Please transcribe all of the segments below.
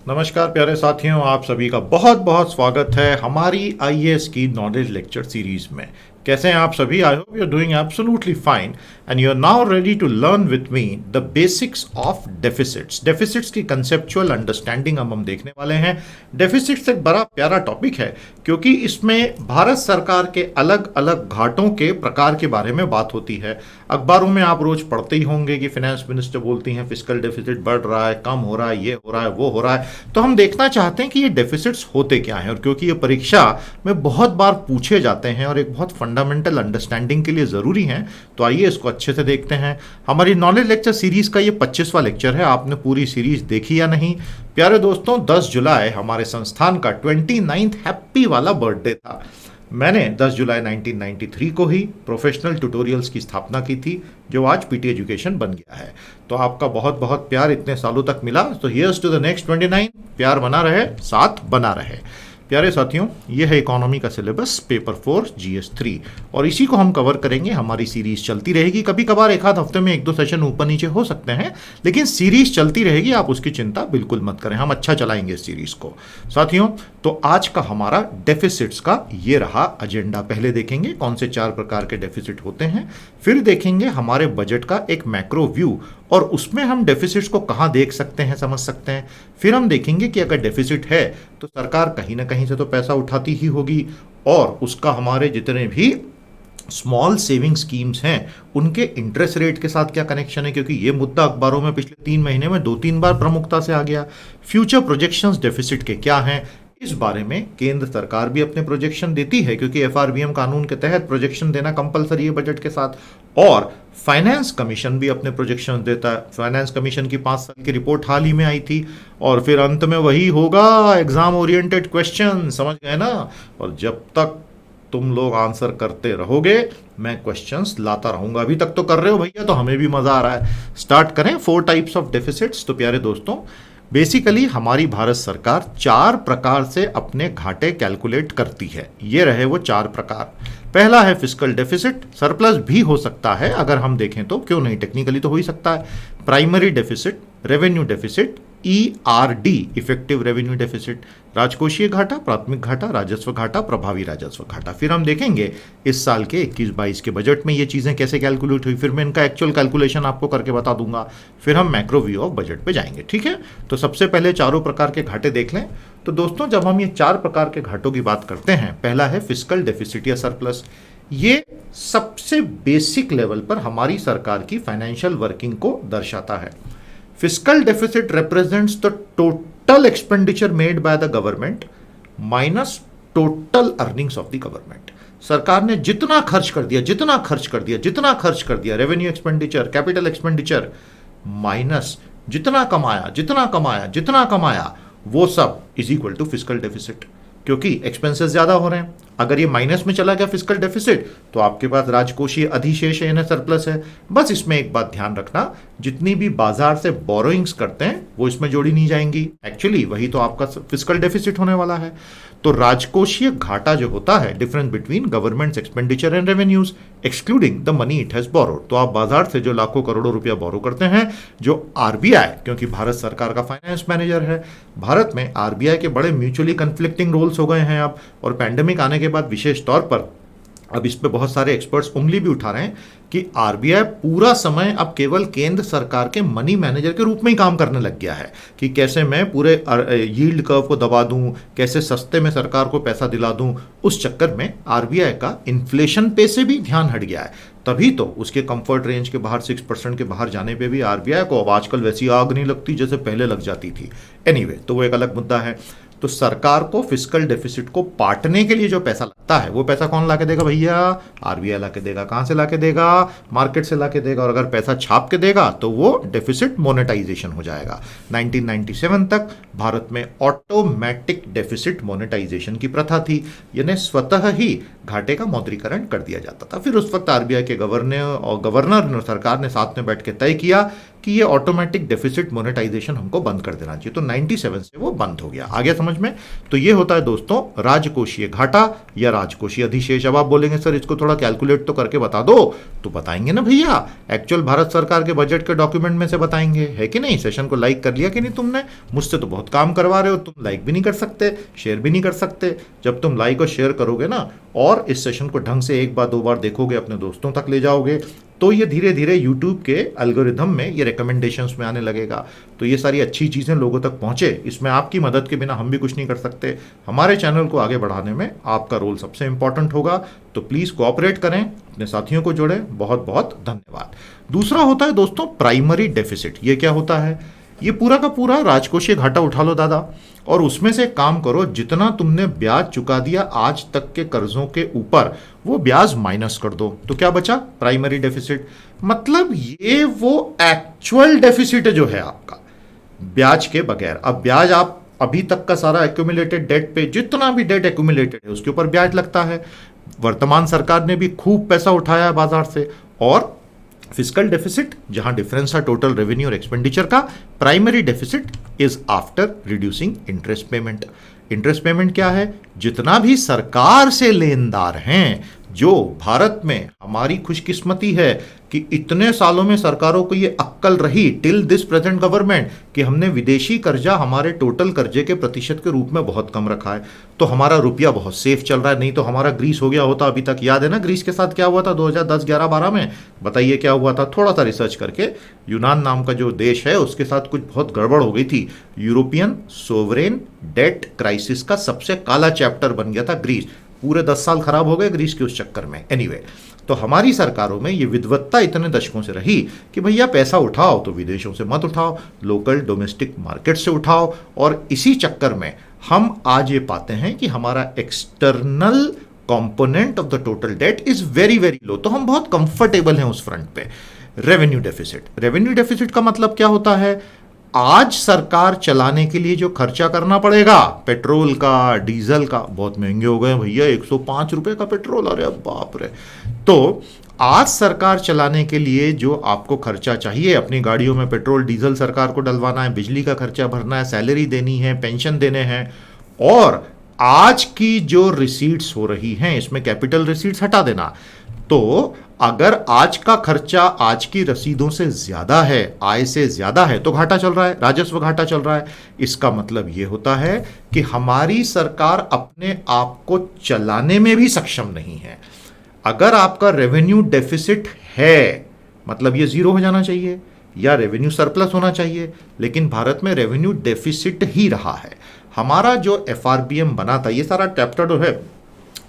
नमस्कार प्यारे साथियों, आप सभी का बहुत बहुत स्वागत है हमारी आईएएस की नॉलेज लेक्चर सीरीज में। कैसे हैं आप सभी? I hope you are doing absolutely fine and you are now ready to learn with me the basics of deficits. Deficits की कंसेप्चुअल अंडरस्टैंडिंग हम देखने वाले हैं। डेफिसिट्स एक बड़ा प्यारा टॉपिक है क्योंकि इसमें भारत सरकार के अलग अलग घाटों के प्रकार के बारे में बात होती है। अखबारों में आप रोज पढ़ते ही होंगे कि फाइनेंस मिनिस्टर बोलती हैं फिस्कल डेफिसिट बढ़ रहा है, कम हो रहा है, ये हो रहा है, वो हो रहा है। तो हम देखना चाहते हैं कि ये डेफिसिट्स होते क्या हैं, और क्योंकि ये परीक्षा में बहुत बार पूछे जाते हैं और एक बहुत फंडामेंटल अंडरस्टैंडिंग के लिए ज़रूरी हैं, तो आइए इसको अच्छे से देखते हैं। हमारी नॉलेज लेक्चर सीरीज़ का ये 25वां लेक्चर है। आपने पूरी सीरीज़ देखी या नहीं? प्यारे दोस्तों, 10 जुलाई हमारे संस्थान का 29th हैप्पी वाला बर्थडे था। मैंने 10 जुलाई 1993 को ही प्रोफेशनल ट्यूटोरियल्स की स्थापना की थी, जो आज पीटी एजुकेशन बन गया है। तो आपका बहुत बहुत प्यार इतने सालों तक मिला, तो हियर्स टू द नेक्स्ट 29। प्यार बना रहे, साथ बना रहे। प्यारे साथियों, यह है इकोनॉमी का सिलेबस पेपर 4 GS3, और इसी को हम कवर करेंगे। हमारी सीरीज चलती रहेगी। कभी कभार एक आध हफ्ते में 1-2 सेशन ऊपर नीचे हो सकते हैं, लेकिन सीरीज चलती रहेगी। आप उसकी चिंता बिल्कुल मत करें, हम अच्छा चलाएंगे इस सीरीज को। साथियों, तो आज का हमारा डेफिसिट्स का ये रहा एजेंडा। पहले देखेंगे कौन से 4 प्रकार के डेफिसिट होते हैं, फिर देखेंगे हमारे बजट का एक मैक्रो व्यू, और उसमें हम डेफिसिट्स को कहाँ देख सकते हैं, समझ सकते हैं। फिर हम देखेंगे कि अगर डेफिसिट है तो सरकार कहीं ना कहीं से तो पैसा उठाती ही होगी, और उसका हमारे जितने भी स्मॉल सेविंग स्कीम्स हैं उनके इंटरेस्ट रेट के साथ क्या कनेक्शन है, क्योंकि ये मुद्दा अखबारों में पिछले 3 महीने में 2-3 बार प्रमुखता से आ गया। फ्यूचर प्रोजेक्शंस डेफिसिट के क्या हैं, इस बारे में केंद्र सरकार भी अपने प्रोजेक्शन देती है, क्योंकि एफआरबीएम कानून के तहत प्रोजेक्शन देना कंपलसरी है बजट के साथ, और फाइनेंस कमीशन भी अपने प्रोजेक्शन देता है। फाइनेंस कमीशन की 5 साल की रिपोर्ट हाल ही में आई थी, और फिर अंत में वही होगा, एग्जाम ओरिएंटेड क्वेश्चन, समझ गए ना। और जब तक तुम लोग आंसर करते रहोगे, मैं क्वेश्चंस लाता रहूंगा। अभी तक तो कर रहे हो भैया, तो हमें भी मजा आ रहा है। स्टार्ट करें। 4 टाइप्स ऑफ डेफिसिट्स। तो प्यारे दोस्तों, बेसिकली हमारी भारत सरकार 4 प्रकार से अपने घाटे कैलकुलेट करती है। ये रहे वो 4 प्रकार। पहला है फिस्कल डेफिसिट। सरप्लस भी हो सकता है, अगर हम देखें तो, क्यों नहीं, टेक्निकली तो हो ही सकता है। Primary deficit, revenue deficit, ERD effective revenue deficit, राजकोषीय घाटा, प्राथमिक घाटा, राजस्व घाटा, प्रभावी राजस्व घाटा। फिर हम देखेंगे इस साल के 21-22 के बजट में ये चीज़ें कैसे कैलकुलेट हुई, फिर मैं इनका एक्चुअल कैलकुलेशन आपको करके बता दूंगा। फिर हम मैक्रो व्यू ऑफ बजट पे जाएंगे, ठीक है। तो सबसे पहले चारों प्रकार के घाटे देख लें। तो दोस्तों, जब हम ये 4 प्रकार के घाटों की बात करते हैं, पहला है फिस्कल डेफिसिट या सरप्लस। ये सबसे बेसिक लेवल पर हमारी सरकार की फाइनेंशियल वर्किंग को दर्शाता है। Fiscal deficit represents the total expenditure made by the government minus total earnings of the government। सरकार ने जितना खर्च कर दिया, जितना खर्च कर दिया, जितना खर्च कर दिया, revenue expenditure, capital expenditure, minus जितना कमाया, जितना कमाया, जितना कमाया, वो सब is equal to fiscal deficit. क्योंकि एक्सपेंसेस ज्यादा हो रहे हैं। अगर ये माइनस में चला गया फिस्कल डेफिसिट, तो आपके पास राजकोषीय अधिशेष है, यानी सरप्लस है। बस इसमें एक बात ध्यान रखना, जितनी भी बाजार से बोरोइंग्स करते हैं वो इसमें जोड़ी नहीं जाएंगी। एक्चुअली वही तो आपका फिस्कल डेफिसिट होने वाला है। तो राजकोषीय घाटा जो होता है, difference between governments expenditure and revenues excluding the money it has borrowed. तो आप बाजार से जो लाखों करोड़ों रुपया बोरो करते हैं, जो आरबीआई, क्योंकि भारत सरकार का फाइनेंस मैनेजर है, भारत में आरबीआई के बड़े म्यूचुअली कन्फ्लिक्टिंग रोल्स हो गए हैं अब, और पैंडेमिक आने के बाद विशेष तौर पर अब इस पे बहुत सारे एक्सपर्ट्स उंगली भी उठा रहे हैं कि आरबीआई पूरा समय अब केवल केंद्र सरकार के मनी मैनेजर के रूप में ही काम करने लग गया है, कि कैसे मैं पूरे यील्ड कर्व को दबा दूं, कैसे सस्ते में सरकार को पैसा दिला दूं। उस चक्कर में आरबीआई का इन्फ्लेशन पे से भी ध्यान हट गया है। तभी तो उसके कंफर्ट रेंज के बाहर 6% के बाहर जाने पे भी आरबीआई को अब आजकल वैसी आग नहीं लगती जैसे पहले लग जाती थी। एनीवे, तो वो एक अलग मुद्दा है। तो सरकार को फिस्कल डेफिसिट को पाटने के लिए जो पैसा लगता है, वो पैसा कौन लाके देगा भैया? आरबीआई लाके देगा। कहां से लाके देगा? मार्केट से लाके देगा। और अगर पैसा छाप के देगा तो वो डेफिसिट मोनेटाइजेशन हो जाएगा। 1997 तक भारत में ऑटोमेटिक डेफिसिट मोनेटाइजेशन की प्रथा थी, यानी स्वतः ही घाटे का मौद्रीकरण कर दिया जाता था। फिर उस वक्त आरबीआई के गवर्नर और सरकार ने साथ में बैठ के तय किया कि ये ऑटोमेटिक डेफिसिट मोनेटाइजेशन हमको बंद कर देना चाहिए। तो 97 से वो बंद हो गया। आ गया समझ में? तो ये होता है दोस्तों राजकोषीय घाटा या राजकोषीय अधिशेष। अब आप बोलेंगे सर इसको थोड़ा कैलकुलेट तो करके बता दो, तो बताएंगे ना भैया, एक्चुअल भारत सरकार के बजट के डॉक्यूमेंट में से बताएंगे, है कि नहीं? सेशन को लाइक कर लिया कि नहीं तुमने? मुझसे तो बहुत काम करवा रहे हो, तुम लाइक भी नहीं कर सकते, शेयर भी नहीं कर सकते। जब तुम लाइक और शेयर करोगे ना और इस सेशन को ढंग से एक बार दो बार देखोगे, अपने दोस्तों तक ले जाओगे, तो ये धीरे धीरे यूट्यूब के एल्गोरिथम में ये रिकमेंडेशंस में आने लगेगा। तो ये सारी अच्छी चीज़ें लोगों तक पहुंचे, इसमें आपकी मदद के बिना हम भी कुछ नहीं कर सकते। हमारे चैनल को आगे बढ़ाने में आपका रोल सबसे इंपॉर्टेंट होगा। तो प्लीज़ कोऑपरेट करें, अपने साथियों को जोड़ें। बहुत बहुत धन्यवाद। दूसरा होता है दोस्तों प्राइमरी डेफिसिट। ये क्या होता है? ये पूरा का पूरा राजकोषीय घाटा उठा लो दादा, और उसमें से काम करो जितना तुमने ब्याज चुका दिया आज तक के कर्जों के ऊपर, वो ब्याज माइनस कर दो। तो क्या बचा? Primary deficit. मतलब ये वो एक्चुअल डेफिसिट जो है आपका ब्याज के बगैर। अब ब्याज आप अभी तक का सारा एक्यूमुलेटेड डेट पे, जितना भी डेट एक्यूमुलेटेड है उसके ऊपर ब्याज लगता है। वर्तमान सरकार ने भी खूब पैसा उठाया है बाजार से। और फिस्कल डेफिसिट जहां डिफरेंस है टोटल रेवेन्यू और एक्सपेंडिचर का। Primary deficit is after reducing interest payment. Interest payment क्या है? जितना भी सरकार से लेनदार हैं, जो भारत में हमारी खुशकिस्मती है कि इतने सालों में सरकारों को ये अक्कल रही टिल दिस प्रेजेंट गवर्नमेंट कि हमने विदेशी कर्जा हमारे टोटल कर्जे के प्रतिशत के रूप में बहुत कम रखा है। तो हमारा रुपया बहुत सेफ चल रहा है। नहीं तो हमारा ग्रीस हो गया होता अभी तक। याद है ना ग्रीस के साथ क्या हुआ था 2010, 11, 12 में? बताइए क्या हुआ था? थोड़ा सा रिसर्च करके, यूनान नाम का जो देश है उसके साथ कुछ बहुत गड़बड़ हो गई थी। यूरोपियन सोवरेन डेट क्राइसिस का सबसे काला चैप्टर बन गया था ग्रीस। पूरे 10 साल खराब हो गए ग्रीस के उस चक्कर में। एनीवे, तो हमारी सरकारों में ये विद्वत्ता इतने दशकों से रही कि भैया पैसा उठाओ तो विदेशों से मत उठाओ, लोकल डोमेस्टिक मार्केट से उठाओ। और इसी चक्कर में हम आज ये पाते हैं कि हमारा external component of the total date is very very low. तो हम बहुत कंफर्टेबल हैं उस फ्रंट पे। Revenue deficit. रेवेन्यू डेफिसिट का मतलब क्या होता है? आज सरकार चलाने के लिए जो खर्चा करना पड़ेगा, पेट्रोल का, डीजल का, बहुत महंगे हो गए भैया, 105 रुपए का पेट्रोल, अरे बाप रे। तो आज सरकार चलाने के लिए जो आपको खर्चा चाहिए, अपनी गाड़ियों में पेट्रोल डीजल सरकार को डलवाना है, बिजली का खर्चा भरना है, सैलरी देनी है, पेंशन देने हैं, और आज की जो रिसीट्स हो रही हैं इसमें कैपिटल रिसीट्स हटा देना। तो अगर आज का खर्चा आज की रसीदों से ज्यादा है, आय से ज्यादा है, तो घाटा चल रहा है, राजस्व घाटा चल रहा है। इसका मतलब यह होता है कि हमारी सरकार अपने आप को चलाने में भी सक्षम नहीं है। अगर आपका रेवेन्यू डेफिसिट है, मतलब ये जीरो हो जाना चाहिए या रेवेन्यू सरप्लस होना चाहिए, लेकिन भारत में रेवेन्यू डेफिसिट ही रहा है। हमारा जो एफआरबीएम बना था, ये सारा चैप्टर जो है,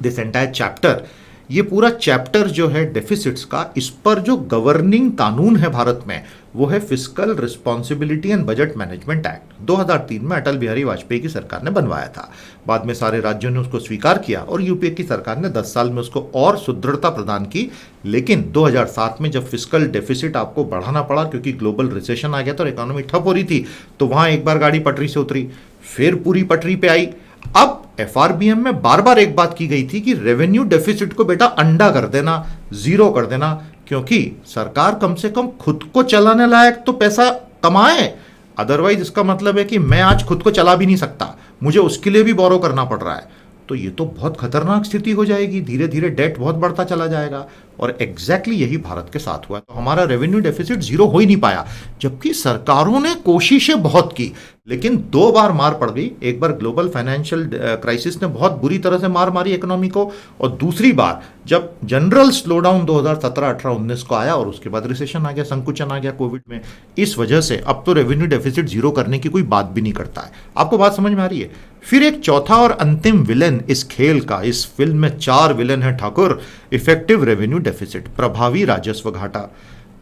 दिस एंटायर चैप्टर, ये पूरा चैप्टर जो है डेफिसिट्स का, इस पर जो गवर्निंग कानून है भारत में वो है fiscal responsibility and budget management act. 2003 में अटल बिहारी वाजपेयी की सरकार ने बनवाया था। बाद में सारे राज्यों ने उसको स्वीकार किया और यूपीए की सरकार ने 10 साल में उसको और सुदृढ़ता प्रदान की। लेकिन 2007 में जब फिस्कल डेफिसिट आपको बढ़ाना पड़ा क्योंकि ग्लोबल रिसेशन आ गया था और इकोनॉमी ठप हो रही थी, तो वहां एक बार गाड़ी पटरी से उतरी, फिर पूरी पटरी पे आई। अब एफआरबीएम में बार बार एक बात की गई थी कि रेवेन्यू डेफिसिट को बेटा अंडा कर देना, जीरो कर देना, क्योंकि सरकार कम से कम खुद को चलाने लायक तो पैसा कमाए। अदरवाइज इसका मतलब है कि मैं आज खुद को चला भी नहीं सकता, मुझे उसके लिए भी बोरो करना पड़ रहा है। तो ये तो बहुत खतरनाक स्थिति हो जाएगी, धीरे धीरे डेट बहुत बढ़ता चला जाएगा। और एग्जैक्टली यही भारत के साथ हुआ। तो हमारा रेवेन्यू डेफिसिट जीरो हो ही नहीं पाया, जबकि सरकारों ने कोशिशें बहुत की, लेकिन 2 बार मार पड़ गई। एक बार ग्लोबल फाइनेंशियल क्राइसिस ने बहुत बुरी तरह से मार मारी इकोनॉमी को, और दूसरी बार जब जनरल स्लोडाउन 2017, 18, 19 को आया और उसके बाद रिसेशन आ गया, संकुचन आ गया कोविड में। इस वजह से अब तो रेवेन्यू डेफिसिट जीरो करने की कोई बात भी नहीं करता है। आपको बात समझ में आ रही है? फिर एक चौथा और अंतिम विलन इस खेल का, इस फिल्म में 4 विलन है ठाकुर। इफेक्टिव रेवेन्यू डेफिसिट, प्रभावी राजस्व घाटा।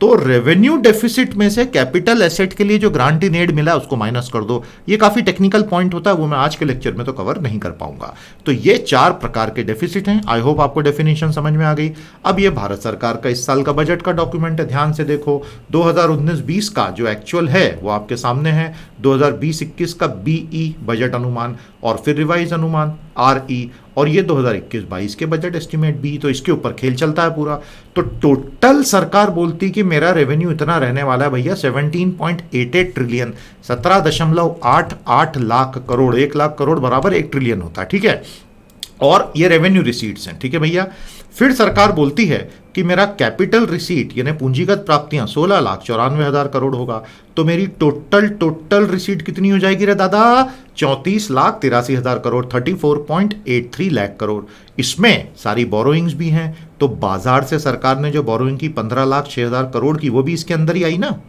तो रेवेन्यू डेफिसिट में से कैपिटल एसेट के लिए जो ग्रांट इन एड मिला उसको माइनस कर दो। ये काफी टेक्निकल पॉइंट होता है, वो मैं आज के लेक्चर में तो कवर नहीं कर पाऊंगा। तो ये 4 प्रकार के डेफिसिट हैं। आई होप आपको डेफिनेशन समझ में आ गई। अब ये भारत सरकार का इस साल का बजट का डॉक्यूमेंट है, ध्यान से देखो। 2019-20 का जो एक्चुअल है वो आपके सामने है। 2020-21 का बीई बजट अनुमान और फिर रिवाइज अनुमान आरई, और ये 2021-22 के बजट एस्टिमेट भी, तो इसके ऊपर खेल चलता है पूरा। तो टोटल सरकार बोलती कि मेरा रेवेन्यू इतना रहने वाला है भैया 17.88 ट्रिलियन, 17.88 लाख करोड़, 1 लाख करोड़ बराबर 1 ट्रिलियन होता है, ठीक है। और ये रेवेन्यू रिसीट्स हैं, ठीक है भैया। फिर सरकार बोलती है कि मेरा कैपिटल रिसीट यानी पूंजीगत प्राप्तियां 16,94,000 करोड़ होगा। तो मेरी टोटल रिसीट कितनी हो जाएगी रे दादा? 34,83,000 करोड़, 34.83 लाख करोड़। इसमें सारी बोरोइंग्स भी हैं, तो बाजार से सरकार ने जो बोरोइंग की 15,06,000 करोड़ की, वो भी इसके अंदर ही आई ना।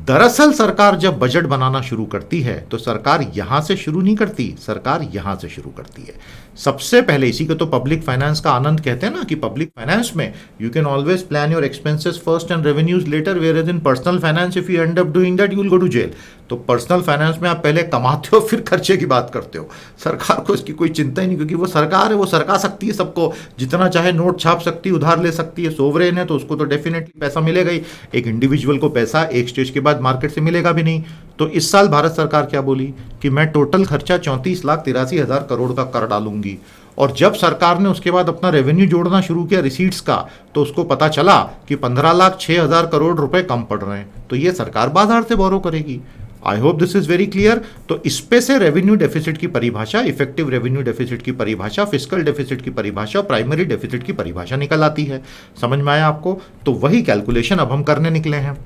दरअसल सरकार जब बजट बनाना शुरू करती है तो सरकार यहां से शुरू नहीं करती, सरकार यहां से शुरू करती है। सबसे पहले, इसी को तो पब्लिक फाइनेंस का आनंद कहते हैं ना, कि पब्लिक फाइनेंस में you can always plan your expenses first and revenues later, where as in personal finance if you end up doing that you will go to jail. तो पर्सनल फाइनेंस में आप पहले कमाते हो फिर खर्चे की बात करते हो। सरकार को इसकी कोई चिंता ही नहीं, क्योंकि वो सरकार है, वो सरका सकती है सबको, जितना चाहे नोट छाप सकती है, उधार ले सकती है, सोवरेन है, तो उसको तो डेफिनेटली पैसा मिलेगा ही। एक इंडिविजुअल को पैसा एक स्टेज के बाद मार्केट से मिलेगा भी नहीं। तो इस साल भारत सरकार क्या बोली कि मैं टोटल खर्चा 34,83,000 करोड़ का कर डालूंगी। और जब सरकार ने उसके बाद अपना रेवेन्यू जोड़ना शुरू किया रिसीट्स का, तो उसको पता चला कि 15,06,000 करोड़ रुपए कम पड़ रहे हैं, तो ये सरकार बाजार से बोरो करेगी। I hope this is very clear. तो इस पे से रेवेन्यू डेफिसिट की परिभाषा, इफेक्टिव रेवेन्यू डेफिसिट की परिभाषा, फिस्कल डेफिसिट की परिभाषा, प्राइमरी डेफिसिट की परिभाषा निकल आती है। समझ में आया आपको? तो वही कैलकुलेशन अब हम करने निकले हैं।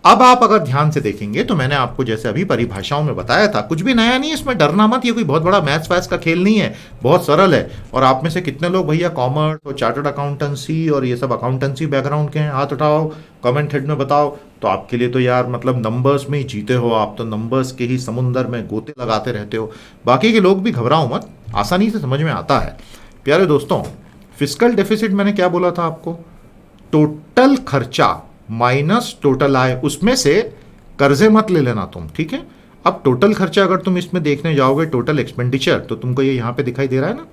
अब आप अगर ध्यान से देखेंगे तो मैंने आपको जैसे अभी परिभाषाओं में बताया था, कुछ भी नया नहीं है इसमें, डरना मत, ये कोई बहुत बड़ा मैथ्स वैथ्स का खेल नहीं है, बहुत सरल है। और आप में से कितने लोग भैया कॉमर्स और चार्टर्ड अकाउंटेंसी और ये सब अकाउंटेंसी बैकग्राउंड के हैं? हाथ उठाओ, कमेंट हेड में बताओ। तो आपके लिए तो यार मतलब नंबर्स में ही जीते हो आप, तो नंबर्स के ही समुंदर में गोते लगाते रहते हो। बाकी के लोग भी घबराओ मत, आसानी से समझ में आता है। प्यारे दोस्तों, फिस्कल डेफिसिट मैंने क्या बोला था आपको? टोटल खर्चा माइनस टोटल आय, उसमें से कर्जे मत ले लेना तुम, ठीक है। अब टोटल खर्चा अगर तुम इसमें देखने जाओगे, टोटल एक्सपेंडिचर, तो तुमको ये यहाँ पे दिखाई दे रहा है ना,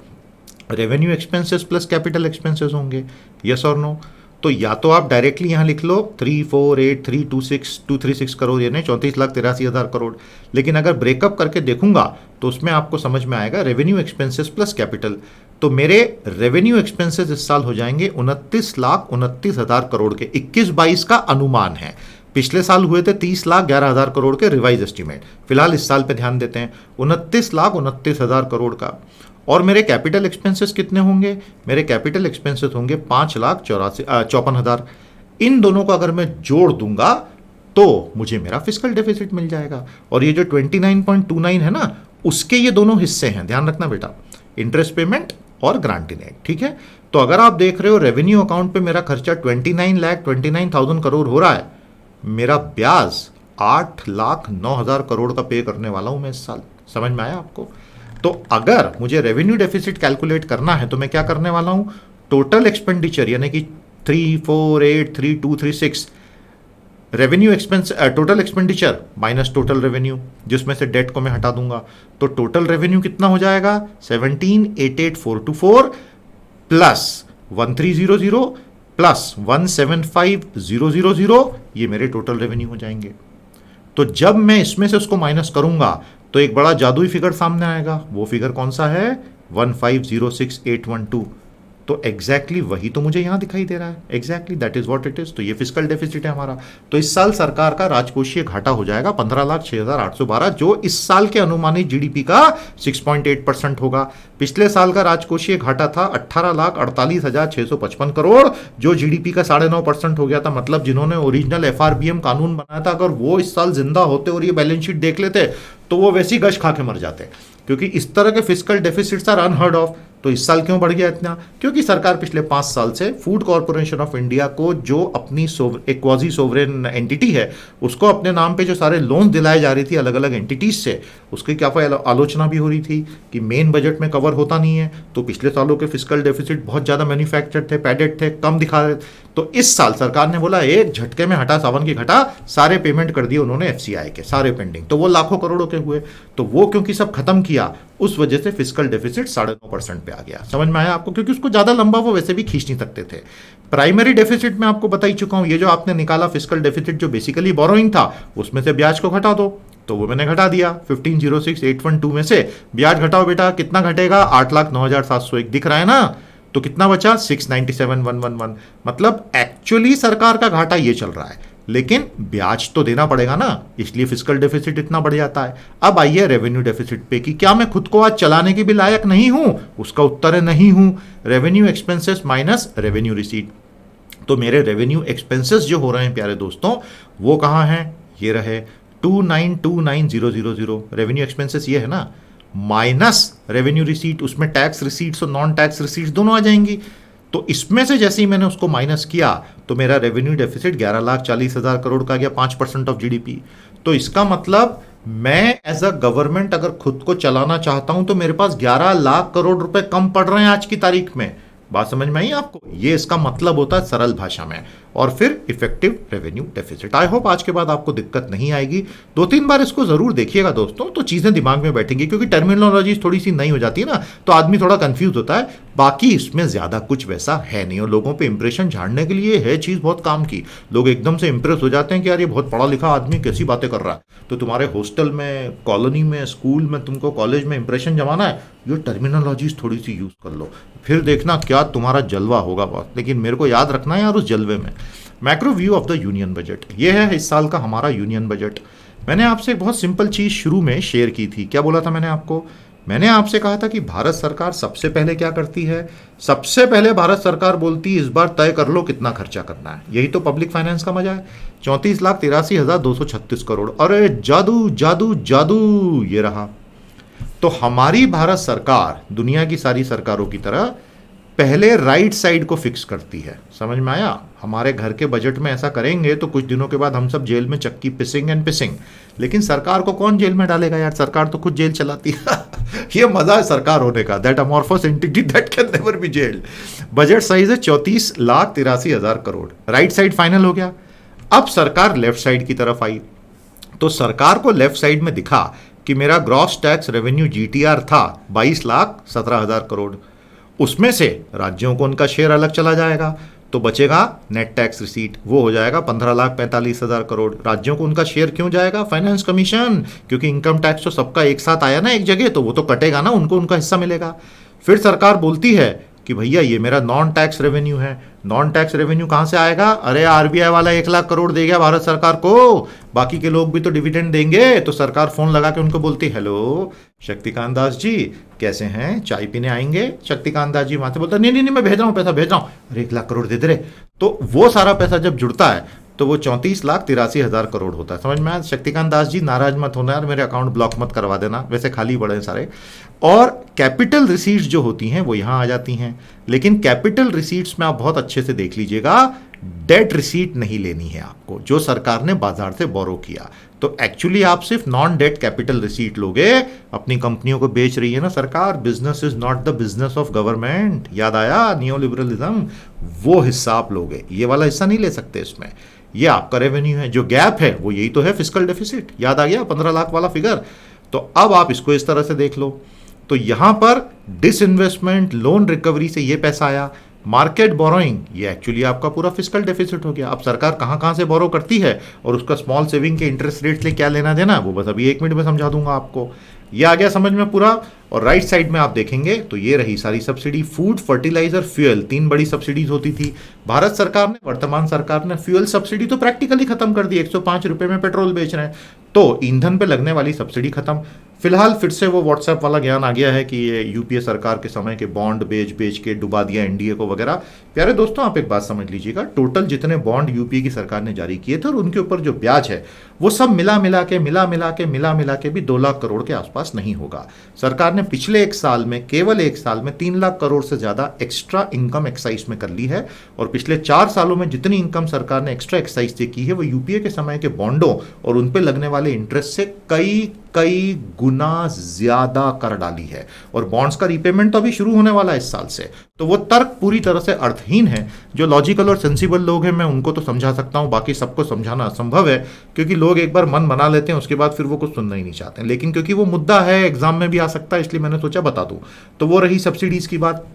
revenue expenses plus capital expenses होंगे, यस और नो। तो या तो आप डायरेक्टली यहाँ लिख लो 348326236 करोड़ यानी 34,83,000 करोड़, लेकिन अगर ब्रेकअप करके देखूंगा तो उसमें आपको समझ में आएगा रेवेन्यू एक्सपेंसेस प्लस कैपिटल। तो मेरे रेवेन्यू एक्सपेंसेस इस साल हो जाएंगे 29,29,000 करोड़ के, 21-22 का अनुमान है। पिछले साल हुए थे 30,11,000 करोड़ के रिवाइज एस्टीमेट, फिलहाल इस साल पे ध्यान देते हैं 29,29,000 करोड़ का। और मेरे कैपिटल एक्सपेंसेस कितने होंगे? मेरे कैपिटल एक्सपेंसेस होंगे 5,54,000। इन दोनों को अगर मैं जोड़ दूंगा तो मुझे मेरा फिस्कल डेफिसिट मिल जाएगा। और ये जो 29.29 है ना, उसके ये दोनों हिस्से हैं, ध्यान रखना बेटा, इंटरेस्ट पेमेंट और ग्रांटी नेट, ठीक है। तो अगर आप देख रहे हो रेवेन्यू अकाउंट पे मेरा खर्चा 29,29,000 करोड़ हो रहा है, मेरा ब्याज 8,09,000 करोड़ का पे करने वाला हूं मैं इस साल। समझ में आया आपको? तो अगर मुझे रेवेन्यू डेफिसिट कैलकुलेट करना है तो मैं क्या करने वाला हूं? टोटल एक्सपेंडिचर यानी कि 3483236 revenue expense, total expenditure minus total revenue, जिसमें से डेट को मैं हटा दूंगा। तो टोटल रेवेन्यू कितना हो जाएगा? 17,88,424 प्लस 1300 प्लस 175,000, ये मेरे टोटल रेवेन्यू हो जाएंगे। तो जब मैं इसमें से उसको माइनस करूंगा तो एक बड़ा जादुई फिगर सामने आएगा। वो फिगर कौन सा है? 15,06,812। तो एग्जैक्टली वही तो मुझे यहां दिखाई दे रहा है, exactly that is what it is. तो ये फिस्कल डेफिसिट है हमारा। तो इस साल सरकार का राजकोषीय घाटा हो जाएगा 15,06,812, जो इस साल के अनुमानित जीडीपी का 6.8% होगा। पिछले साल का राजकोषीय घाटा था 18,48,655 करोड़, जो जीडीपी का 9.5% हो गया था। मतलब जिन्होंने ओरिजिनल एफआरबीएम कानून बनाया था, अगर वो इस साल जिंदा होते और ये बैलेंस शीट देख लेते तो वो वैसी गश खा के मर जाते, क्योंकि इस तरह के fiscal deficits are unheard of. तो इस साल क्यों बढ़ गया इतना? क्योंकि सरकार पिछले 5 साल से फूड कॉर्पोरेशन ऑफ इंडिया को, जो अपनी एक क्वाजी सोवरेन एंटिटी है, उसको अपने नाम पे जो सारे लोन दिलाए जा रही थी अलग अलग एंटिटीज से, उसकी क्या आलोचना भी हो रही थी कि मेन बजट में कवर होता नहीं है। तो पिछले सालों के फिस्कल डेफिसिट बहुत ज़्यादा मैन्युफैक्चर्ड थे, पैडेड थे, कम दिखा रहे। तो इस साल सरकार ने बोला एक झटके में हटा सावन की घटा, सारे पेमेंट कर दिए उन्होंने एफसीआई के, सारे पेंडिंग। तो वो लाखों करोड़ों के हुए। तो वो क्योंकि सब खत्म किया, उस वजह से फिस्कल डेफिसिट 9.5% पे आ गया। समझ में आया आपको? क्योंकि उसको ज्यादा लंबा वो वैसे भी खींच नहीं सकते थे। प्राइमरी डेफिसिट में आपको बता ही चुका हूं, ये जो आपने निकाला फिस्कल डेफिसिट जो बेसिकली बोरोइंग था, उसमें से ब्याज को घटा दो, तो वो मैंने घटा दिया 15,06,812 में से। ब्याज घटाओ बेटा, कितना घटेगा? 8,09,701 दिख रहा है ना। तो कितना बचा? 697,111। मतलब एक्चुअली सरकार का घाटा ये चल रहा है, लेकिन ब्याज तो देना पड़ेगा ना, इसलिए फिस्कल डेफिसिट इतना बढ़ जाता है। अब आइए रेवेन्यू डेफिसिट पे कि क्या मैं खुद को आज चलाने के भी लायक नहीं हूं? उसका उत्तर है नहीं हूं। Revenue expenses minus revenue receipt. तो मेरे रेवेन्यू एक्सपेंसेस जो हो रहे हैं प्यारे दोस्तों, वो कहां हैं? ये रहे 2929000। रेवेन्यू एक्सपेंसेस ये है ना, माइनस रेवेन्यू रिसीट, उसमें टैक्स रिसीट्स और नॉन टैक्स रिसीट्स दोनों आ जाएंगी। तो इसमें से जैसे ही मैंने उसको माइनस किया तो मेरा रेवेन्यू डेफिसिट 11,40,000 करोड़ का गया, 5% ऑफ जीडीपी। तो इसका मतलब मैं एज अ गवर्नमेंट अगर खुद को चलाना चाहता हूं तो मेरे पास 11 लाख करोड़ रुपए कम पड़ रहे हैं आज की तारीख में। बात समझ में आई आपको? ये इसका मतलब होता है सरल भाषा में। और फिर effective revenue deficit. I hope आज के बाद आपको दिक्कत नहीं आएगी। 2-3 बार इसको जरूर देखिएगा दोस्तों, तो चीजें दिमाग में बैठेंगी, क्योंकि टर्मिनोलॉजी थोड़ी सी नई हो जाती है ना, तो आदमी थोड़ा कंफ्यूज होता है। बाकी इसमें ज्यादा कुछ वैसा है नहीं, और लोगों पे इंप्रेशन झाड़ने के लिए है चीज बहुत काम की। लोग एकदम से इंप्रेस हो जाते हैं कि यार ये बहुत पढ़ा लिखा आदमी कैसी बातें कर रहा है। तो तुम्हारे हॉस्टल में, कॉलोनी में, स्कूल में, तुमको कॉलेज में इंप्रेशन जमाना है, ये टर्मिनोलॉजीज थोड़ी सी यूज कर लो, फिर देखना क्या तुम्हारा जलवा होगा बहुत। लेकिन मेरे को याद रखना है यार उस जलवे में। Macro view of the union budget, ये है इस साल का हमारा यूनियन बजट। मैंने आपसे एक बहुत सिंपल चीज शुरू में शेयर की थी। क्या बोला था मैंने आपको? मैंने आपसे कहा था कि भारत सरकार सबसे पहले क्या करती है? सबसे पहले भारत सरकार बोलती है इस बार तय कर लो कितना खर्चा करना है। यही तो पब्लिक फाइनेंस का मजा है। 34,83,236 करोड़। अरे जादू जादू जादू, ये रहा। तो हमारी भारत सरकार दुनिया की सारी सरकारों की तरह पहले राइट साइड को फिक्स करती है। समझ में आया? हमारे घर के बजट में ऐसा करेंगे तो कुछ दिनों के बाद हम सब जेल में चक्की पिसिंग एंड पिसिंग। लेकिन सरकार को कौन जेल में डालेगा यार? सरकार तो खुद जेल चलाती है। ये मजा है सरकार होने का। That amorphous entity that can never be gelled. Budget size है 34,83,000 करोड़। राइट साइड फाइनल हो गया। अब सरकार लेफ्ट साइड की तरफ आई, तो सरकार को लेफ्ट साइड में दिखा कि मेरा ग्रॉस टैक्स रेवेन्यू जीटीआर था 22,17,000 करोड़। उसमें से राज्यों को उनका शेयर अलग चला जाएगा, तो बचेगा नेट टैक्स रिसीट, वो हो जाएगा 15,45,000 करोड़। राज्यों को उनका शेयर क्यों जाएगा? फाइनेंस कमीशन, क्योंकि इनकम टैक्स तो सबका एक साथ आया ना एक जगह, तो वो तो कटेगा ना, उनको उनका हिस्सा मिलेगा। फिर सरकार बोलती है कि भैया ये मेरा नॉन टैक्स रेवेन्यू है। नॉन टैक्स रेवेन्यू कहां से आएगा? अरे आरबीआई वाला 1 लाख करोड़ दे गया भारत सरकार को, बाकी के लोग भी तो डिविडेंड देंगे। तो सरकार फोन लगा के उनको बोलती, हेलो शक्तिकांत दास जी कैसे हैं, चाय पीने आएंगे? शक्तिकांत दास जी वहां से बोलता, नहीं नहीं नहीं मैं भेज रहा हूं, पैसा भेज रहा हूं। अरे 1 लाख करोड़ दे दे रहे। तो वो सारा पैसा जब जुड़ता है तो वो 34,83,000 करोड़ होता है। समझ में आया? शक्तिकांत दास जी नाराज मत होना यार, मेरे अकाउंट ब्लॉक मत करवा देना, वैसे खाली पड़े हैं सारे। और कैपिटल रिसीट्स जो होती हैं वो यहां आ जाती हैं। लेकिन कैपिटल रिसीट्स में आप बहुत अच्छे से देख लीजिएगा, डेट रिसीट नहीं लेनी है आपको, जो सरकार ने बाजार से बोरो किया। तो एक्चुअली आप सिर्फ नॉन डेट कैपिटल रिसीट लोगे। अपनी कंपनियों को बेच रही है ना सरकार। Business is not the business of government. याद आया? नियो लिबरलिज्म, वो हिस्सा आप लोगे, ये वाला हिस्सा नहीं ले सकते इसमें। ये आपका रेवेन्यू है। जो गैप है वो यही तो है, फिस्कल डेफिसिट। याद आ गया 15 लाख वाला फिगर? तो अब आप इसको इस तरह से देख लो। तो यहां पर डिसइन्वेस्टमेंट, लोन रिकवरी से ये पैसा आया। मार्केट बोरोइंग, ये एक्चुअली आपका पूरा फिस्कल डेफिसिट हो गया। अब सरकार कहां कहां से बोरो करती है और उसका स्मॉल सेविंग के इंटरेस्ट रेट से क्या लेना देना, वो बस अभी 1 मिनट में समझा दूंगा आपको। ये आ गया समझ में पूरा। और राइट साइड में आप देखेंगे तो ये रही सारी सब्सिडी। फूड, फर्टिलाइजर, फ्यूल, 3 बड़ी सब्सिडीज होती थी। भारत सरकार ने, वर्तमान सरकार ने फ्यूल सब्सिडी तो प्रैक्टिकली खत्म कर दी। 105 रुपए में पेट्रोल बेच रहे हैं, तो ईंधन पे लगने वाली सब्सिडी खत्म। फिलहाल फिर से वो व्हाट्सएप वाला ज्ञान आ गया है कि ये यूपीए सरकार के समय के बॉन्ड बेच बेच के डुबा दिया एनडीए को वगैरह। प्यारे दोस्तों आप एक बात समझ लीजिएगा, टोटल जितने बॉन्ड यूपीए की सरकार ने जारी किए थे और उनके ऊपर जो ब्याज है वो सब मिला मिला के भी 2 लाख करोड़ के आसपास नहीं होगा। सरकार ने पिछले 1 साल में, केवल 1 साल में 3 लाख करोड़ से ज्यादा एक्स्ट्रा इनकम एक्साइज में कर ली है। और पिछले 4 सालों में जितनी इनकम सरकार ने एक्स्ट्रा एक्साइज से की है वो यूपीए के समय के बॉन्डों और उन पे लगने वाले इंटरेस्ट से कई गुना ज्यादा कर डाली है। और बॉन्ड्स का रीपेमेंट तो अभी शुरू होने वाला है इस साल से। तो वो तर्क पूरी तरह से अर्थहीन है। जो लॉजिकल और सेंसिबल लोग हैं मैं उनको तो समझा सकता हूं, बाकी सबको समझाना असंभव है, क्योंकि लोग एक बार मन बना लेते हैं उसके बाद फिर वो कुछ सुनना ही नहीं चाहते। लेकिन क्योंकि वो मुद्दा है, एग्जाम में भी आ सकता है, इसलिए मैंने सोचा बता दूं। तो वो रही सब्सिडीज की बात।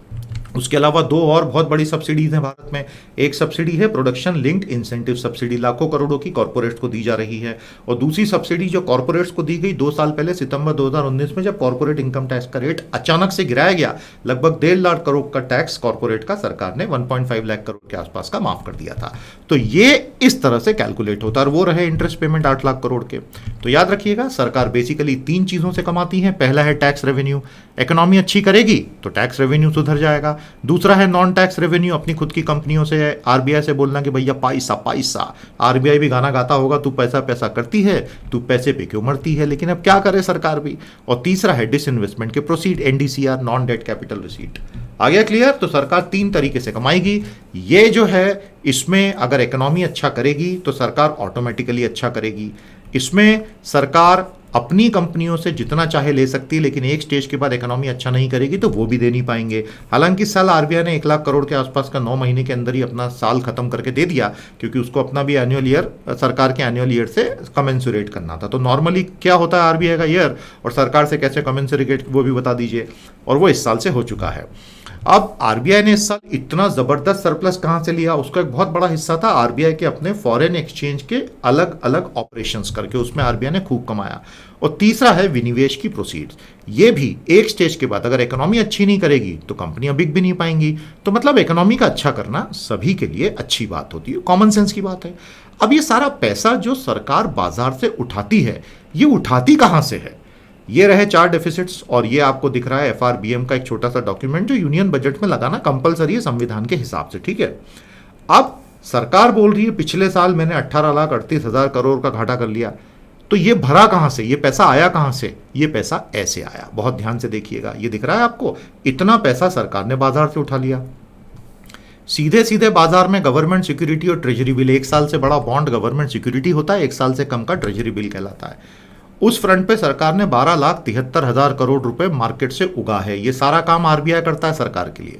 उसके अलावा दो और बहुत बड़ी सब्सिडीज हैं भारत में। एक सब्सिडी है प्रोडक्शन लिंक्ड इंसेंटिव सब्सिडी, लाखों करोड़ों की कॉर्पोरेट्स को दी जा रही है। और दूसरी सब्सिडी जो कॉर्पोरेट्स को दी गई 2 साल पहले सितंबर 2019 में, जब कॉर्पोरेट इनकम टैक्स का रेट अचानक से गिराया गया, लगभग 1.5 लाख करोड़ का टैक्स कॉर्पोरेट का सरकार ने 1.5 लाख करोड़ के आसपास का माफ कर दिया था। तो ये इस तरह से कैलकुलेट होता है। और वो रहे इंटरेस्ट पेमेंट 8 लाख करोड़ के। तो याद रखिएगा, सरकार बेसिकली 3 चीजों से कमाती है। पहला है टैक्स रेवेन्यू, इकोनॉमी अच्छी करेगी तो टैक्स रेवेन्यू सुधर जाएगा। दूसरा है नॉन टैक्स रेवेन्यू, अपनी खुद की कंपनियों से, आरबीआई से बोलना कि भैया पैसा पैसा। आरबीआई भी गाना गाता होगा, तू पैसा पैसा करती है, तू पैसे पे क्यों मरती है, लेकिन अब क्या करे सरकार भी। और तीसरा है डिसइन्वेस्टमेंट के proceed, NDCR, non debt capital receipt. आ गया क्लियर? तो सरकार 3 तरीके से कमाएगी। ये जो है, इसमें अगर इकोनॉमी अच्छा करेगी तो सरकार ऑटोमेटिकली अच्छा करेगी। इसमें सरकार अपनी कंपनियों से जितना चाहे ले सकती है, लेकिन एक स्टेज के बाद इकोनॉमी अच्छा नहीं करेगी तो वो भी दे नहीं पाएंगे। हालांकि इस साल आरबीआई ने 1 लाख करोड़ के आसपास का 9 महीने के अंदर ही अपना साल खत्म करके दे दिया, क्योंकि उसको अपना भी एनुअल ईयर सरकार के एनुअल ईयर से कमेंसुरेट करना था। तो नॉर्मली क्या होता है आरबीआई का ईयर, और सरकार से कैसे कमेंसुरेट, वो भी बता दीजिए। और वो इस साल से हो चुका है। अब आरबीआई ने इस साल इतना जबरदस्त सरप्लस कहां से लिया, उसका एक बहुत बड़ा हिस्सा था आरबीआई के अपने फॉरेन एक्सचेंज के अलग अलग ऑपरेशंस करके, उसमें आरबीआई ने खूब कमाया। और तीसरा है विनिवेश की प्रोसीड्स। ये भी एक स्टेज के बाद अगर इकोनॉमी अच्छी नहीं करेगी तो कंपनियां बिक भी नहीं पाएंगी। तो मतलब इकोनॉमी का अच्छा करना सभी के लिए अच्छी बात होती है, कॉमन सेंस की बात है। अब ये सारा पैसा जो सरकार बाजार से उठाती है, ये उठाती कहां से है? ये रहे 4 डेफिसिट्स, और ये आपको दिख रहा है एफआरबीएम का एक छोटा सा डॉक्यूमेंट जो यूनियन बजट में लगाना कंपलसरी है संविधान के हिसाब से, ठीक है। अब सरकार बोल रही है पिछले साल मैंने 18,38,000 करोड़ का घाटा कर लिया। तो ये भरा कहां से, ये पैसा आया कहां से? ये पैसा ऐसे आया, बहुत ध्यान से देखिएगा। ये दिख रहा है आपको, इतना पैसा सरकार ने बाजार से उठा लिया। सीधे सीधे बाजार में गवर्नमेंट सिक्योरिटी और ट्रेजरी बिल, 1 साल से बड़ा बॉन्ड गवर्नमेंट सिक्योरिटी होता है, 1 साल से कम का ट्रेजरी बिल कहलाता है। उस फ्रंट पे सरकार ने 12,73,000 करोड़ रुपए मार्केट से उगा है। ये सारा काम आरबीआई करता है सरकार के लिए।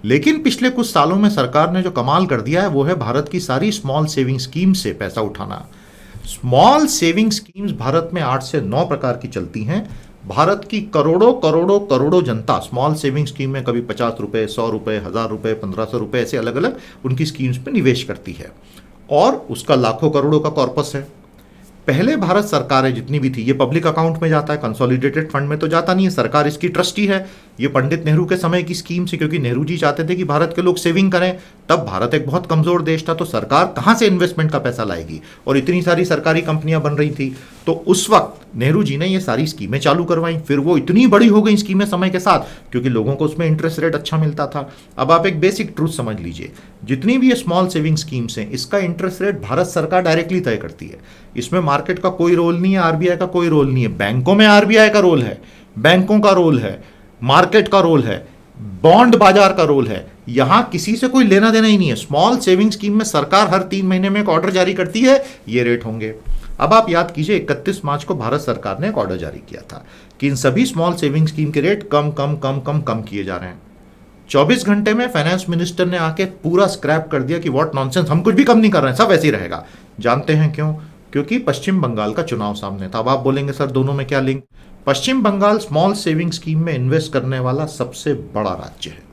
लेकिन पिछले कुछ सालों में सरकार ने जो कमाल कर दिया है वो है भारत की सारी स्मॉल सेविंग स्कीम से पैसा उठाना। स्मॉल सेविंग स्कीम्स भारत में 8 से 9 प्रकार की चलती हैं। भारत की करोड़ों करोड़ों करोड़ों जनता स्मॉल सेविंग स्कीम में कभी 50 रुपए, 100 रुपए, 1000 रुपए, 1500 रुपए, ऐसे अलग अलग उनकी स्कीम्स में निवेश करती है, और उसका लाखों करोड़ों का कॉर्पस है। पहले भारत सरकार जितनी भी थी, ये पब्लिक अकाउंट में जाता है, कंसोलिडेटेड फंड में तो जाता नहीं है। सरकार इसकी ट्रस्टी है। ये पंडित नेहरू के समय की स्कीम से, क्योंकि नेहरू जी चाहते थे कि भारत के लोग सेविंग करें। तब भारत एक बहुत कमजोर देश था, तो सरकार कहां से इन्वेस्टमेंट का पैसा लाएगी, और इतनी सारी सरकारी कंपनियां बन रही थी। तो उस वक्त नेहरू जी ने ये सारी स्कीमें चालू करवाई। फिर वो इतनी बड़ी हो गई स्कीमें समय के साथ, क्योंकि लोगों को उसमें इंटरेस्ट रेट अच्छा मिलता था। अब आप एक बेसिक ट्रूथ समझ लीजिए, जितनी भी ये स्मॉल सेविंग स्कीम्स हैं, इसका इंटरेस्ट रेट भारत सरकार डायरेक्टली तय करती है। इसमें मार्केट का कोई रोल नहीं है, आरबीआई का कोई रोल नहीं है। बैंकों में आरबीआई का रोल है, बैंकों का रोल है, मार्केट का रोल है, बॉन्ड बाजार का रोल है। यहां किसी से कोई लेना देना ही नहीं है। स्मॉल सेविंग स्कीम में सरकार हर 3 महीने में एक ऑर्डर जारी करती है, ये रेट होंगे। अब आप याद कीजिए 31 मार्च को भारत सरकार ने एक ऑर्डर जारी किया था कि इन सभी स्मॉल सेविंग स्कीम के रेट कम कम कम कम कम किए जा रहे हैं। 24 घंटे में फाइनेंस मिनिस्टर ने आके पूरा स्क्रैप कर दिया कि व्हाट नॉनसेंस, हम कुछ भी कम नहीं कर रहे हैं, सब ऐसे ही रहेगा। जानते हैं क्यों? क्योंकि पश्चिम बंगाल का चुनाव सामने था। अब आप बोलेंगे सर दोनों में क्या लिंक? पश्चिम बंगाल स्मॉल सेविंग स्कीम में इन्वेस्ट करने वाला सबसे बड़ा राज्य है।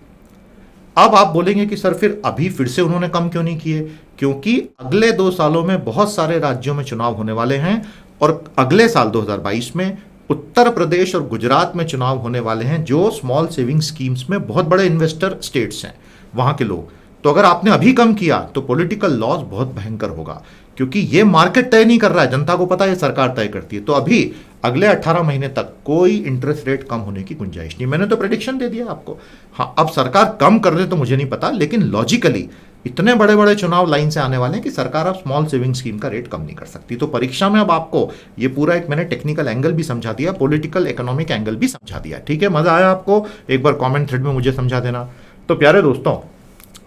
अब आप बोलेंगे कि सर फिर से उन्होंने कम क्यों नहीं किए? क्योंकि अगले 2 सालों में बहुत सारे राज्यों में चुनाव होने वाले हैं, और अगले साल 2022 में उत्तर प्रदेश और गुजरात में चुनाव होने वाले हैं, जो स्मॉल सेविंग स्कीम्स में बहुत बड़े इन्वेस्टर स्टेट्स हैं, वहां के लोग। तो अगर आपने अभी कम किया तो पॉलिटिकल लॉस बहुत भयंकर होगा, क्योंकि ये मार्केट तय नहीं कर रहा है, जनता को पता है सरकार तय करती है। तो अभी अगले 18 महीने तक कोई इंटरेस्ट रेट कम होने की गुंजाइश नहीं। मैंने तो प्रेडिक्शन दे दिया आपको। हाँ, अब सरकार कम कर दे तो मुझे नहीं पता, लेकिन लॉजिकली इतने बड़े बड़े चुनाव लाइन से आने वाले हैं कि सरकार अब स्मॉल सेविंग स्कीम का रेट कम नहीं कर सकती। तो परीक्षा में अब आपको ये पूरा एक मैंने टेक्निकल एंगल भी समझा दिया, पॉलिटिकल इकोनॉमिक एंगल भी समझा दिया। ठीक है, मजा आया आपको? एक बार कमेंट थ्रेड में मुझे समझा देना। तो प्यारे दोस्तों,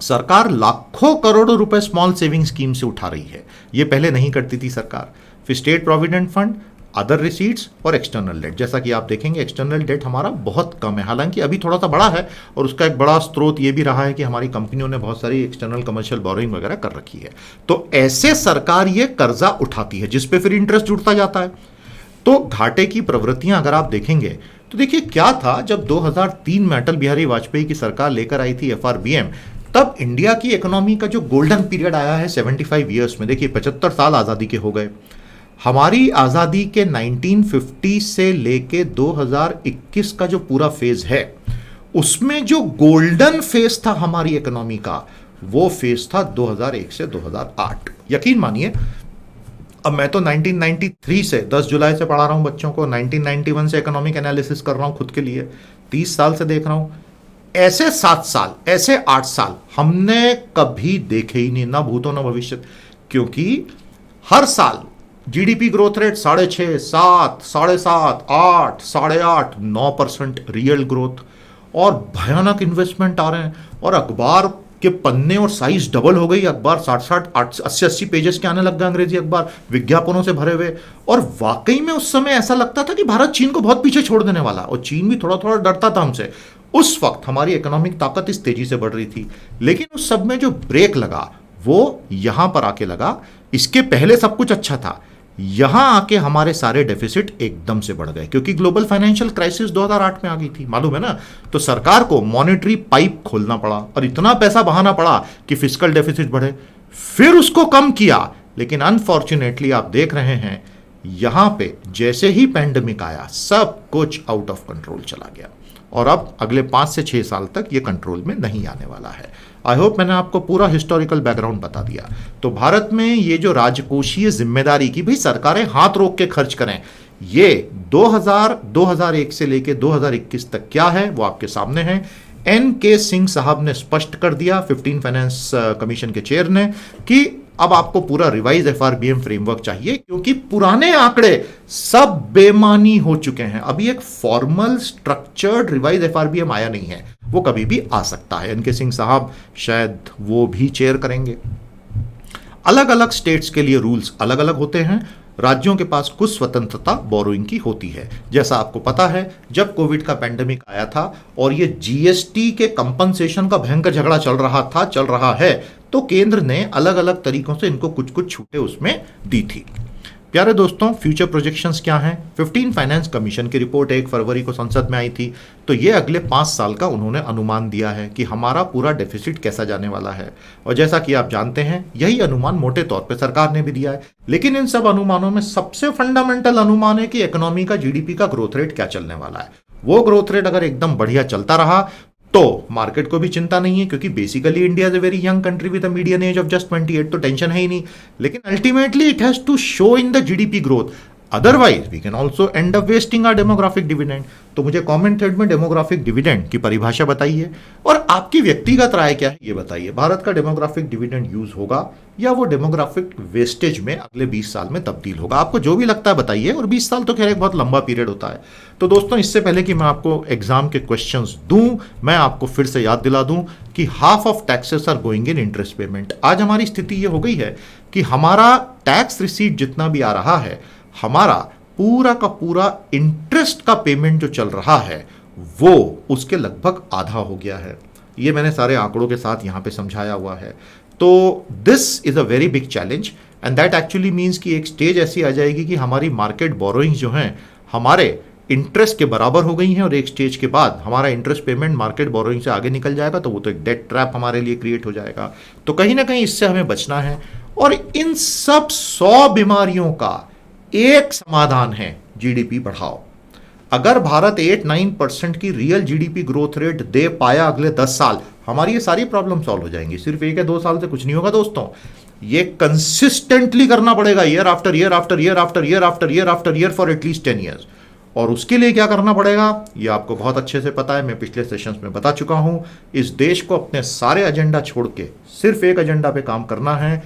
सरकार लाखों करोड़ों रुपए स्मॉल सेविंग स्कीम से उठा रही है। ये पहले नहीं करती थी सरकार। फिर state provident fund, other receipts और एक्सटर्नल डेट। जैसा कि आप देखेंगे एक्सटर्नल डेट हमारा बहुत कम है, हालांकि अभी थोड़ा सा बड़ा है, और उसका एक बड़ा स्रोत ये भी रहा है कि हमारी कंपनियों ने बहुत सारी एक्सटर्नल कमर्शियल बोरोइंग वगैरह कर रखी है। तो ऐसे सरकार ये कर्जा उठाती है, जिस पे फिर इंटरेस्ट जुड़ता जाता है। तो घाटे की प्रवृत्तियां अगर आप देखेंगे तो देखिए क्या था, जब 2003 में अटल बिहारी वाजपेयी की सरकार लेकर आई थी एफआरबीएम, तब इंडिया की इकोनॉमी का जो गोल्डन पीरियड आया है 75 ईयर्स में, देखिए 75 साल आज़ादी के हो गए। हमारी आज़ादी के 1950 से लेके 2021 का जो पूरा फेज है, उसमें जो गोल्डन फेज था हमारी इकोनॉमी का, वो फेज था 2001 से 2008। यकीन मानिए, अब मैं तो 1993 से 10 जुलाई से पढ़ा रहा हूं बच्चों को, 1991 से इकोनॉमिक एनालिसिस कर रहा हूं खुद के लिए, 30 साल से देख रहा हूं। ऐसे 7 साल, ऐसे 8 साल हमने कभी देखे ही नहीं, ना भूतो ना भविष्य। क्योंकि हर साल GDP growth rate 6.5, 7, 7.5, 8, 8.5, 9% real growth, और भयानक इन्वेस्टमेंट आ रहे हैं, और अखबार के पन्ने और साइज डबल हो गई। अखबार 60-60, 80-80 पेजेस के आने लग गए, अंग्रेजी अखबार विज्ञापनों से भरे हुए। और वाकई में उस समय ऐसा लगता था कि भारत चीन को बहुत पीछे छोड़ देने वाला, और चीन भी थोड़ा थोड़ा डरता था हमसे। उस वक्त हमारी इकोनॉमिक ताकत इस तेजी से बढ़ रही थी। लेकिन उस सब में जो ब्रेक लगा वो यहां पर आके लगा। इसके पहले सब कुछ अच्छा था, यहां आके हमारे सारे डेफिसिट एकदम से बढ़ गए, क्योंकि ग्लोबल फाइनेंशियल क्राइसिस 2008 में आ गई थी, मालूम है ना। तो सरकार को मॉनेटरी पाइप खोलना पड़ा और इतना पैसा बहाना पड़ा कि फिस्कल डेफिसिट बढ़े। फिर उसको कम किया, लेकिन अनफॉर्चुनेटली आप देख रहे हैं यहां पे जैसे ही पैंडेमिक आया, सब कुछ आउट ऑफ कंट्रोल चला गया, और अब अगले 5 से 6 साल तक ये कंट्रोल में नहीं आने वाला है। आई होप मैंने आपको पूरा हिस्टोरिकल बैकग्राउंड बता दिया। तो भारत में ये जो राजकोषीय जिम्मेदारी की भाई सरकारें हाथ रोक के खर्च करें, ये 2001 से लेके 2021 तक क्या है वो आपके सामने है। एन के सिंह साहब ने स्पष्ट कर दिया, 15 फाइनेंस कमीशन के चेयर ने, कि अब आपको पूरा रिवाइज एफआरबीएम फ्रेमवर्क चाहिए, क्योंकि पुराने आंकड़े सब बेमानी हो चुके हैं। अभी एक फॉर्मल स्ट्रक्चर्ड रिवाइज एफआरबीएम आया नहीं है, वो कभी भी आ सकता है। एनके सिंह साहब शायद वो भी चेयर करेंगे। अलग अलग स्टेट्स के लिए रूल्स अलग अलग होते हैं, राज्यों के पास कुछ स्वतंत्रता बोरोइंग की होती है। जैसा आपको पता है, जब कोविड का पैंडेमिक आया था और ये जीएसटी के कंपनसेशन का भयंकर झगड़ा चल रहा है, तो केंद्र ने अलग अलग तरीकों से इनको कुछ कुछ छूटें उसमें दी थी। प्यारे दोस्तों, फ्यूचर प्रोजेक्शंस क्या हैं? 15 फाइनेंस कमीशन की रिपोर्ट 1 फरवरी को संसद में आई थी, तो ये अगले 5 साल का उन्होंने अनुमान दिया है कि हमारा पूरा डेफिसिट कैसा जाने वाला है। और जैसा कि आप जानते हैं, यही अनुमान मोटे तौर पे सरकार ने भी दिया है। लेकिन इन सब अनुमानों में सबसे फंडामेंटल अनुमान है कि इकोनॉमी का, जीडीपी का ग्रोथ रेट क्या चलने वाला है। वो ग्रोथ रेट अगर एकदम बढ़िया चलता रहा तो मार्केट को भी चिंता नहीं है, क्योंकि basically India is a very young country with a median age of just 28, तो टेंशन है ही नहीं। लेकिन ultimately it has to show in the GDP growth, otherwise we can also end up wasting our demographic dividend. तो मुझे comment thread में demographic dividend की परिभाषा बताइए, और आपकी व्यक्तिगत राय क्या है ये बताइए। भारत का डेमोग्राफिक डिविडेंड यूज होगा या वो डेमोग्राफिक वेस्टेज में अगले 20 साल में तब्दील होगा? आपको जो भी लगता है बताइए। और 20 साल तो खैर एक बहुत लंबा पीरियड होता है। तो दोस्तों, इससे पहले कि मैं आपको एग्जाम के क्वेश्चंस दूं, मैं आपको फिर से याद दिला दूं कि half of taxes are going in interest payment. आज हमारी स्थिति ये हो गई है कि हमारा टैक्स रिसीट जितना भी आ रहा है, हमारा पूरा का पूरा इंटरेस्ट का पेमेंट जो चल रहा है वो उसके लगभग आधा हो गया है। ये मैंने सारे आंकड़ों के साथ यहां पे समझाया हुआ है। तो this is a very big challenge, and that actually means कि एक स्टेज ऐसी आ जाएगी कि हमारी मार्केट बोरोइंग्स जो हैं हमारे इंटरेस्ट के बराबर हो गई हैं, और एक स्टेज के बाद हमारा इंटरेस्ट पेमेंट मार्केट बोरोइंग से आगे निकल जाएगा, तो वो तो एक डेट ट्रैप हमारे लिए क्रिएट हो जाएगा। तो कहीं ना कहीं इससे हमें बचना है। और इन सब 100 बीमारियों का एक समाधान है, जीडीपी बढ़ाओ। अगर भारत 8-9% की रियल जीडीपी ग्रोथ रेट दे पाया अगले 10 साल, हमारी ये सारी प्रॉब्लम सॉल्व हो जाएंगी। सिर्फ 1 या 2 साल से कुछ नहीं होगा दोस्तों, ये कंसिस्टेंटली करना पड़ेगा, year after year after year after year after year after year for at least 10 years. और उसके लिए क्या करना पड़ेगा ये आपको बहुत अच्छे से पता है, मैं पिछले सेशंस में बता चुका हूं। इस देश को अपने सारे एजेंडा छोड़ के सिर्फ एक एजेंडा पे काम करना है,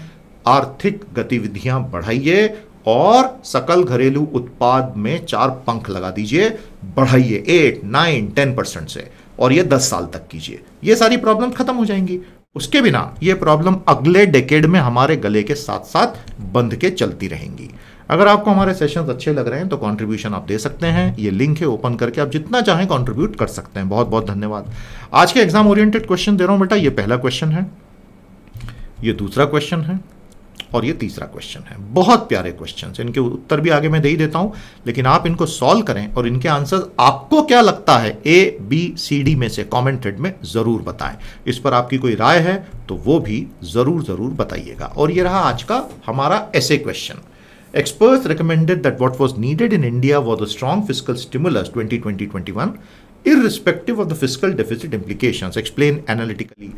आर्थिक गतिविधियां बढ़ाइए और सकल घरेलू उत्पाद में 4 पंख लगा दीजिए, बढ़ाइए 8, 9, 10% से, और ये 10 साल तक कीजिए। ये सारी प्रॉब्लम खत्म हो जाएंगी। उसके बिना ये प्रॉब्लम अगले डेकेड में हमारे गले के साथ साथ बंध के चलती रहेंगी। अगर आपको हमारे सेशंस अच्छे लग रहे हैं तो कंट्रीब्यूशन आप दे सकते हैं, ये लिंक है, ओपन करके आप जितना चाहें कंट्रीब्यूट कर सकते हैं। बहुत बहुत धन्यवाद। आज के एग्जाम ओरिएंटेड क्वेश्चन दे रहा हूं बेटा। ये पहला क्वेश्चन है, ये दूसरा क्वेश्चन है, और ये तीसरा क्वेश्चन है। बहुत प्यारे क्वेश्चन, इनके उत्तर भी आगे मैं दे ही देता हूं, लेकिन आप इनको सॉल्व करें और इनके आंसर आपको क्या लगता है ABCD में से कमेंट थ्रेड में जरूर बताएं। इस पर आपकी कोई राय है तो वो भी जरूर बताइएगा। और ये रहा आज का हमारा ऐसे question. Experts recommended that what was needed in India was a strong fiscal stimulus 2020-21 irrespective of the fiscal deficit implications. Explain analytically.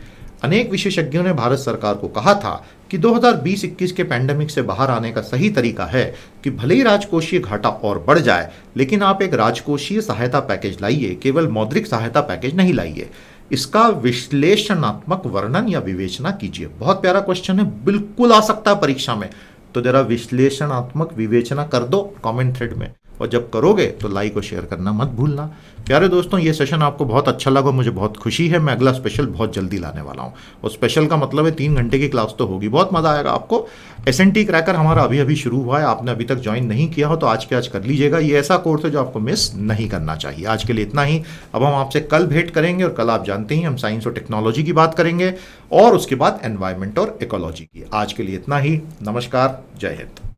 अनेक विशेषज्ञों ने भारत सरकार को कहा था कि 2020-21 के पैंडेमिक से बाहर आने का सही तरीका है कि भले ही राजकोषीय घाटा और बढ़ जाए, लेकिन आप एक राजकोषीय सहायता पैकेज लाइए, केवल मौद्रिक सहायता पैकेज नहीं लाइए। इसका विश्लेषणात्मक वर्णन या विवेचना कीजिए। बहुत प्यारा क्वेश्चन है, बिल्कुल आ सकता है परीक्षा में, तो जरा विश्लेषणात्मक विवेचना कर दो कमेंट थ्रेड में, और जब करोगे तो लाइक और शेयर करना मत भूलना। प्यारे दोस्तों, ये सेशन आपको बहुत अच्छा लगा, मुझे बहुत खुशी है। मैं अगला स्पेशल बहुत जल्दी लाने वाला हूँ, और स्पेशल का मतलब है 3 घंटे की क्लास तो होगी, बहुत मजा आएगा आपको। SNT क्रैकर हमारा अभी शुरू हुआ है, आपने अभी तक ज्वाइन नहीं किया हो तो आज के आज कर लीजिएगा। ये ऐसा कोर्स है जो आपको मिस नहीं करना चाहिए। आज के लिए इतना ही। अब हम आपसे कल भेंट करेंगे, और कल आप जानते ही हम साइंस और टेक्नोलॉजी की बात करेंगे, और उसके बाद एनवायरमेंट और इकोलॉजी की। आज के लिए इतना ही। नमस्कार, जय हिंद।